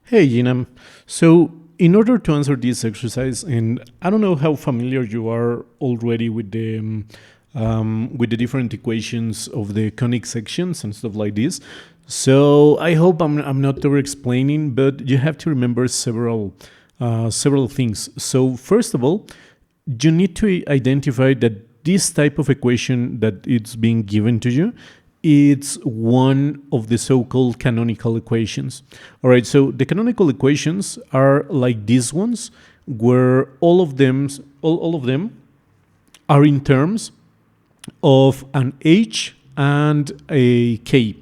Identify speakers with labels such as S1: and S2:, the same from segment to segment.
S1: Hey, Jinam. So, in order to answer this exercise, and I don't know how familiar you are already with the different equations of the conic sections and stuff like this. So, I hope I'm not over explaining, but you have to remember several things. So, first of all, you need to identify that this type of equation that it's being given to you, it's one of the so-called canonical equations. All right, so the canonical equations are like these ones, where all of them are in terms of an h and a k,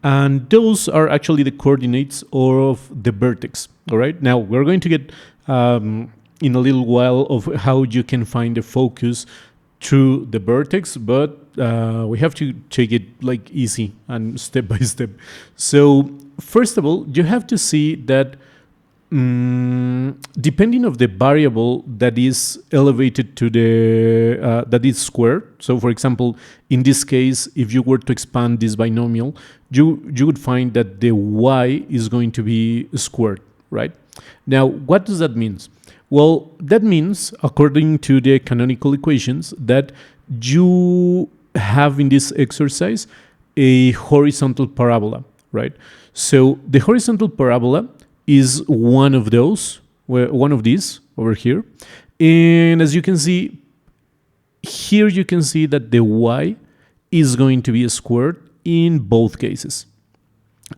S1: and those are actually the coordinates of the vertex. All right, now we're going to get in a little while of how you can find the focus through the vertex, but we have to take it like easy and step by step. So first of all, you have to see that depending of the variable that is elevated to the that is squared. So for example, in this case, if you were to expand this binomial, you would find that the y is going to be squared, right? Now, what does that mean? Well, that means, according to the canonical equations, that you have in this exercise a horizontal parabola, right? So the horizontal parabola is one of those, one of these over here. And as you can see, here you can see that the y is going to be squared in both cases.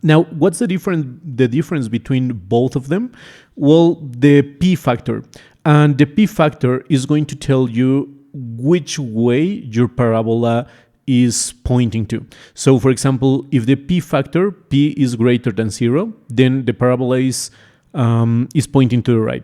S1: Now, what's the difference between both of them? Well, the p factor. And the p factor is going to tell you which way your parabola is pointing to. So, for example, if the p factor, p is greater than 0, then the parabola is pointing to the right,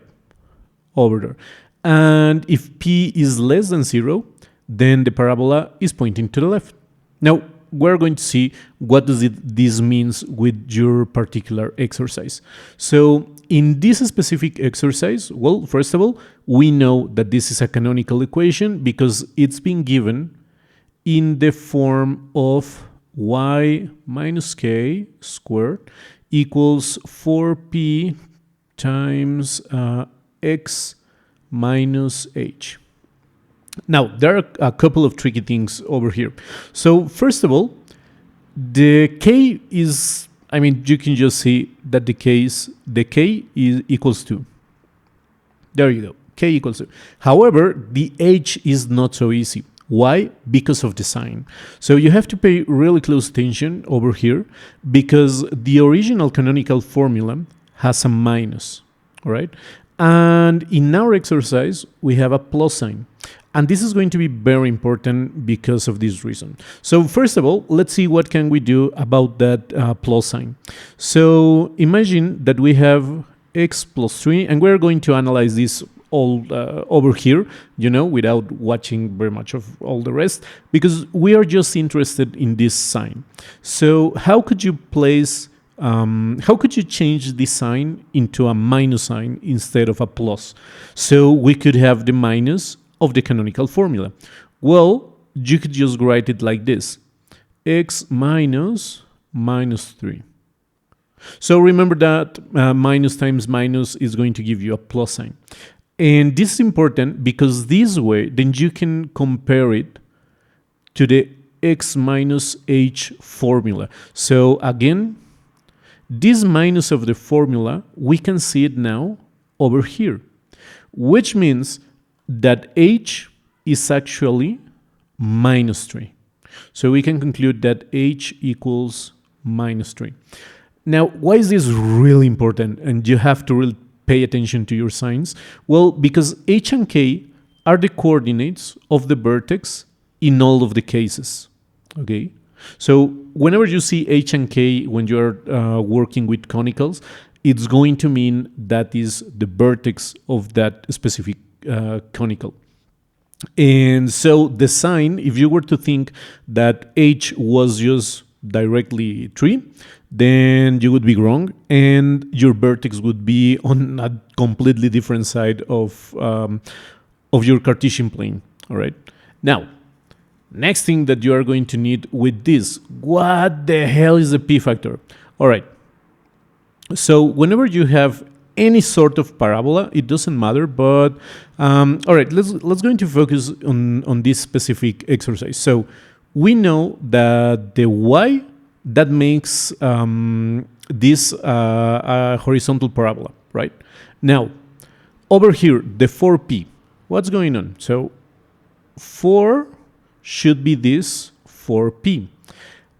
S1: over there. And if p is less than 0, then the parabola is pointing to the left. Now, we're going to see what this means with your particular exercise. So in this specific exercise, well, first of all, we know that this is a canonical equation because it's been given in the form of y minus k squared equals 4p times x minus h. Now, there are a couple of tricky things over here. So first of all, the k is, I mean, you can just see that the k is equals to. There you go, k equals to. However, the h is not so easy. Why? Because of the sign. So you have to pay really close attention over here because the original canonical formula has a minus, all right? And in our exercise, we have a plus sign. And this is going to be very important because of this reason. So first of all, let's see what can we do about that plus sign. So imagine that we have x plus 3, and we're going to analyze this all over here, you know, without watching very much of all the rest, because we are just interested in this sign. So how could you change this sign into a minus sign instead of a plus? So we could have the minus of the canonical formula. Well, you could just write it like this: x minus 3. So remember that minus times minus is going to give you a plus sign. And this is important because this way, then you can compare it to the x minus h formula. So again, this minus of the formula, we can see it now over here, which means that h is actually minus 3. So we can conclude that h equals minus 3. Now, why is this really important? And you have to really pay attention to your signs. Well, because h and k are the coordinates of the vertex in all of the cases, okay? So whenever you see h and k when you're working with conicals, it's going to mean that is the vertex of that specific conical. And so the sign, if you were to think that h was just directly 3, then you would be wrong, and your vertex would be on a completely different side of your Cartesian plane. All right. Now, next thing that you are going to need with this, what the hell is the p factor? All right. So whenever you have any sort of parabola, it doesn't matter. But all right, let's going to focus on this specific exercise. So we know that the y that makes this a horizontal parabola, right? Now over here, the 4p. What's going on? So 4 should be this 4p.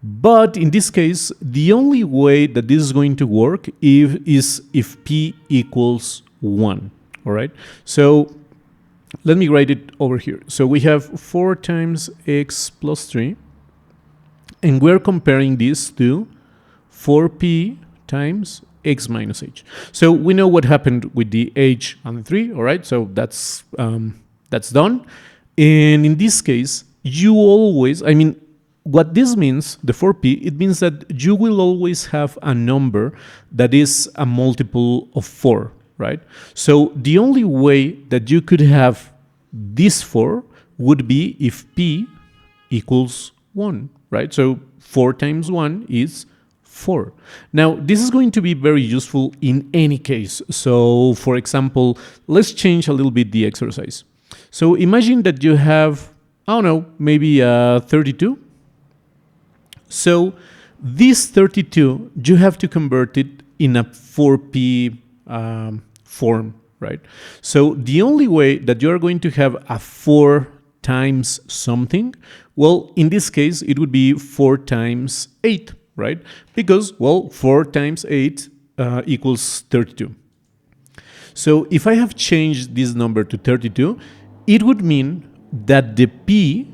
S1: But in this case, the only way that this is going to work is if p equals 1, all right? So let me write it over here. So we have 4 times x plus 3, and we're comparing this to 4p times x minus h. So we know what happened with the h and the 3, all right? So that's done. And in this case, you always, I mean, what this means, the 4p, it means that you will always have a number that is a multiple of 4, right? So the only way that you could have this 4 would be if p equals 1, right? So 4 times 1 is 4. Now, this is going to be very useful in any case. So, for example, let's change a little bit the exercise. So imagine that you have, I don't know, maybe 32. So this 32, you have to convert it in a 4p form, right? So the only way that you are going to have a 4 times something, well, in this case, it would be 4 times 8, right? Because, well, 4 times 8 equals 32. So if I have changed this number to 32, it would mean that the p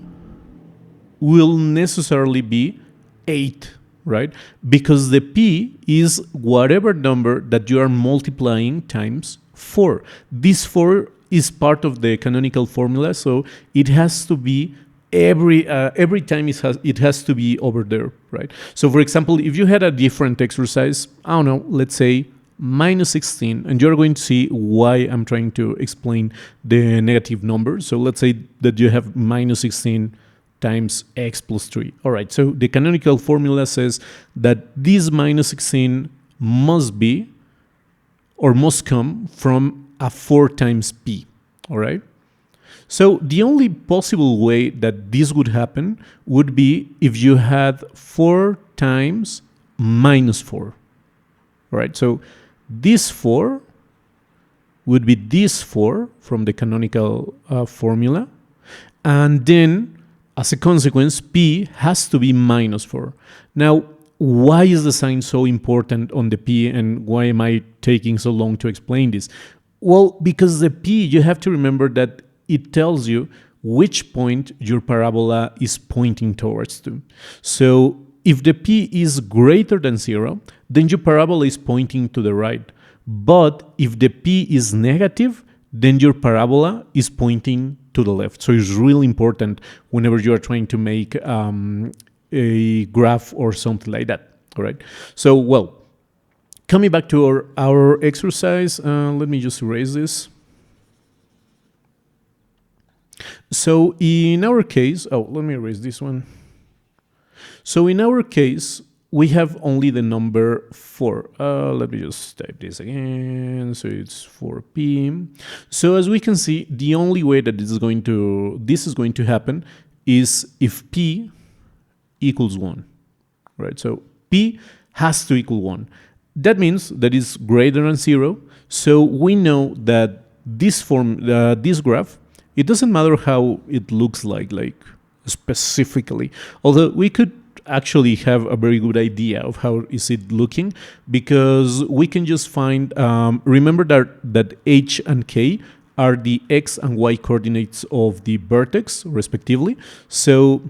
S1: will necessarily be 8, right? Because the p is whatever number that you are multiplying times 4. This 4 is part of the canonical formula, so it has to be every time it has to be over there, right? So for example, if you had a different exercise, I don't know, let's say minus 16, and you're going to see why I'm trying to explain the negative number. So let's say that you have minus 16 times x plus 3. All right, so the canonical formula says that this minus 16 must be or must come from a 4 times p, all right? So the only possible way that this would happen would be if you had 4 times minus 4, all right? So this 4 would be this 4 from the canonical formula, and then as a consequence, p has to be minus 4. Now, why is the sign so important on the p, and why am I taking so long to explain this? Well, because the p, you have to remember that it tells you which point your parabola is pointing towards to. So if the p is greater than 0, then your parabola is pointing to the right. But if the p is negative, then your parabola is pointing to the left. So it's really important whenever you are trying to make a graph or something like that. All right. So, well, coming back to our exercise, let me just erase this. So in our case, let me erase this one. So in our case, we have only the number 4. Let me just type this again. So it's 4p. So as we can see, the only way that this is going to happen is if p equals 1, right? So p has to equal 1. That means that it's greater than 0. So we know that this graph, it doesn't matter how it looks like specifically. Although we could actually have a very good idea of how is it looking, because we can just find, remember that h and k are the x and y coordinates of the vertex respectively. So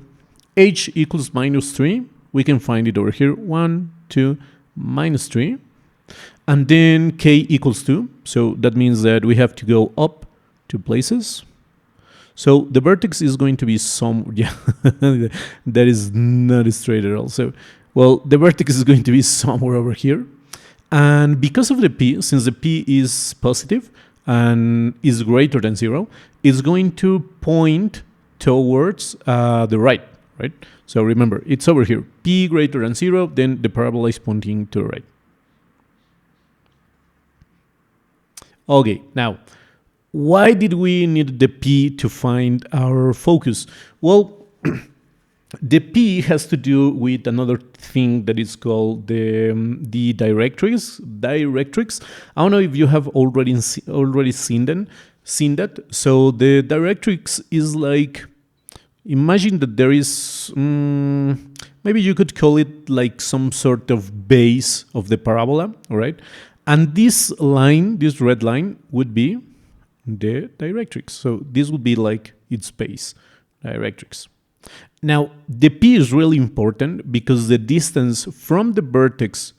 S1: h equals minus 3, we can find it over here, 1, 2, minus 3. And then k equals 2, so that means that we have to go up 2 places. So the vertex is going to be that is not straight at all. So, well, the vertex is going to be somewhere over here. And because of the p, since the p is positive and is greater than 0, it's going to point towards the right? So remember, it's over here. P greater than 0, then the parabola is pointing to the right. Okay, now, why did we need the P to find our focus? Well, the P has to do with another thing that is called the directrix. Directrix. I don't know if you have already seen that. So the directrix is like, imagine that there is maybe you could call it like some sort of base of the parabola, all right? And this line, this red line, would be the directrix. So this would be like its base, directrix. Now, the P is really important because the distance from the vertex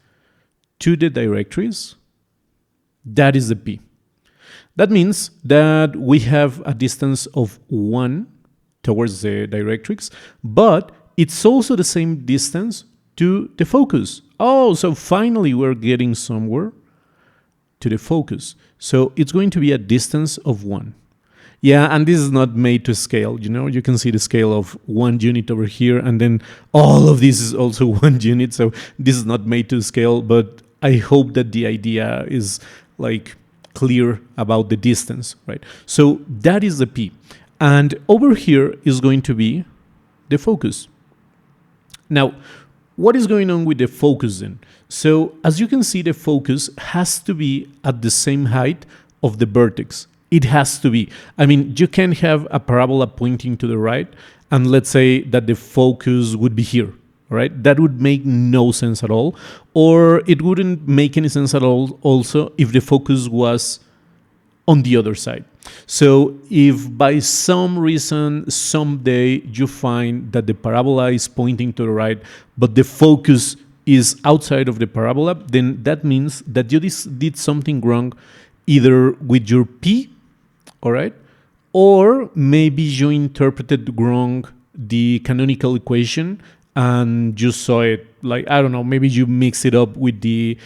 S1: to the directrix, that is the P. That means that we have a distance of 1 towards the directrix, but it's also the same distance to the focus. Oh, so finally we're getting somewhere to the focus. So it's going to be a distance of 1. Yeah, and this is not made to scale, you know, you can see the scale of 1 unit over here, and then all of this is also 1 unit, so this is not made to scale, but I hope that the idea is like clear about the distance, right? So that is the P. And over here is going to be the focus. Now, what is going on with the focus then? So as you can see, the focus has to be at the same height of the vertex. It has to be. I mean, you can have a parabola pointing to the right, and let's say that the focus would be here, right? That would make no sense at all. Or it wouldn't make any sense at all also if the focus was on the other side. So if by some reason, someday you find that the parabola is pointing to the right, but the focus is outside of the parabola, then that means that you did something wrong either with your P, all right? Or maybe you interpreted wrong the canonical equation and you saw it like, I don't know, maybe you mix it up with the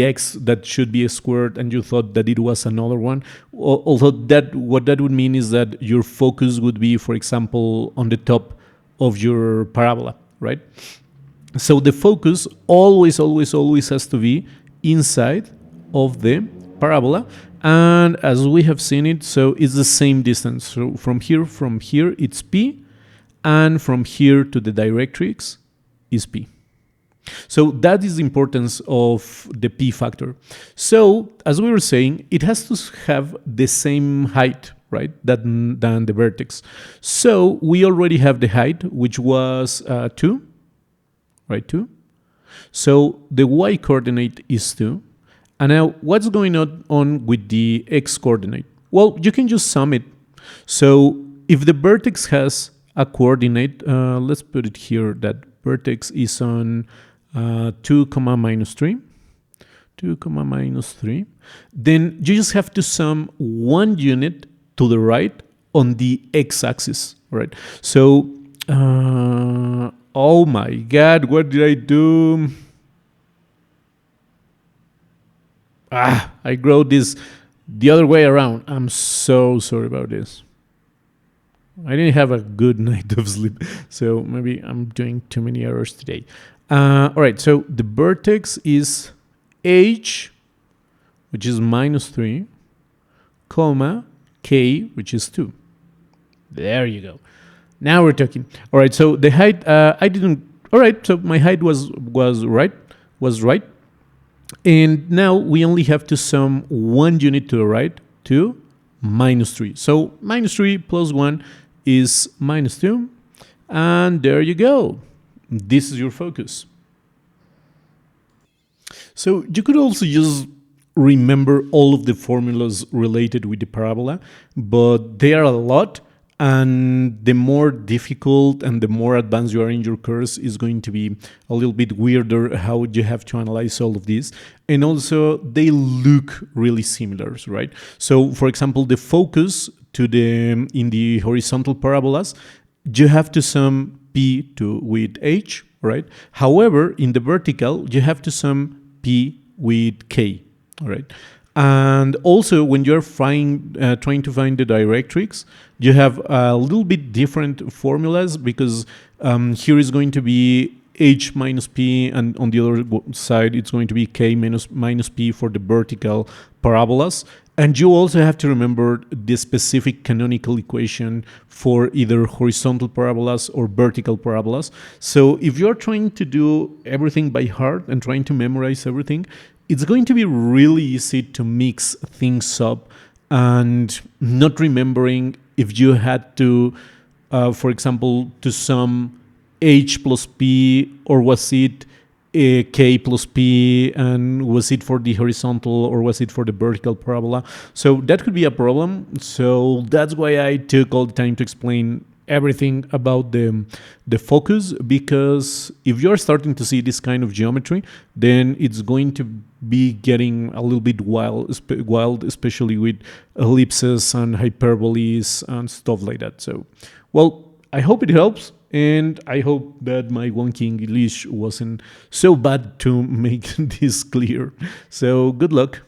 S1: x that should be a squared and you thought that it was another one. Although what that would mean is that your focus would be, for example, on the top of your parabola, right? So the focus always has to be inside of the parabola. And as we have seen it, so it's the same distance. So from here it's P, and from here to the directrix is P. So that is the importance of the P factor. So as we were saying, it has to have the same height, right, than the vertex. So we already have the height, which was 2, right, 2. So the y coordinate is 2. And now, what's going on with the x coordinate? Well, you can just sum it. So if the vertex has a coordinate, let's put it here, that vertex is on 2, minus 3, 2, minus 3, then you just have to sum 1 unit to the right on the x-axis, right? So, oh my God, what did I do? I wrote this the other way around. I'm so sorry about this. I didn't have a good night of sleep, so maybe I'm doing too many errors today. All right, so the vertex is h, which is minus 3, comma, k, which is 2. There you go. Now we're talking. All right, so the height, I didn't, all right, so my height was right. And now we only have to sum 1 unit to the right to minus 3. So minus 3 plus 1 is minus 2. And there you go. This is your focus. So you could also just remember all of the formulas related with the parabola, but they are a lot. And the more difficult and the more advanced you are in your course is going to be a little bit weirder how you have to analyze all of this. And also they look really similar, right? So for example, the focus in the horizontal parabolas, you have to sum P with H, right? However, in the vertical, you have to sum P with K, all right? And also, when you're trying to find the directrix, you have a little bit different formulas because here is going to be h minus p, and on the other side it's going to be k minus p for the vertical parabolas. And you also have to remember the specific canonical equation for either horizontal parabolas or vertical parabolas. So if you're trying to do everything by heart and trying to memorize everything, it's going to be really easy to mix things up and not remembering if you had to, for example, to sum h plus p, or was it k plus p, and was it for the horizontal or was it for the vertical parabola? So that could be a problem. So that's why I took all the time to explain everything about the focus, because if you're starting to see this kind of geometry, then it's going to be getting a little bit wild, especially with ellipses and hyperboles and stuff like that. So, well, I hope it helps. And I hope that my wonky English wasn't so bad to make this clear. So good luck.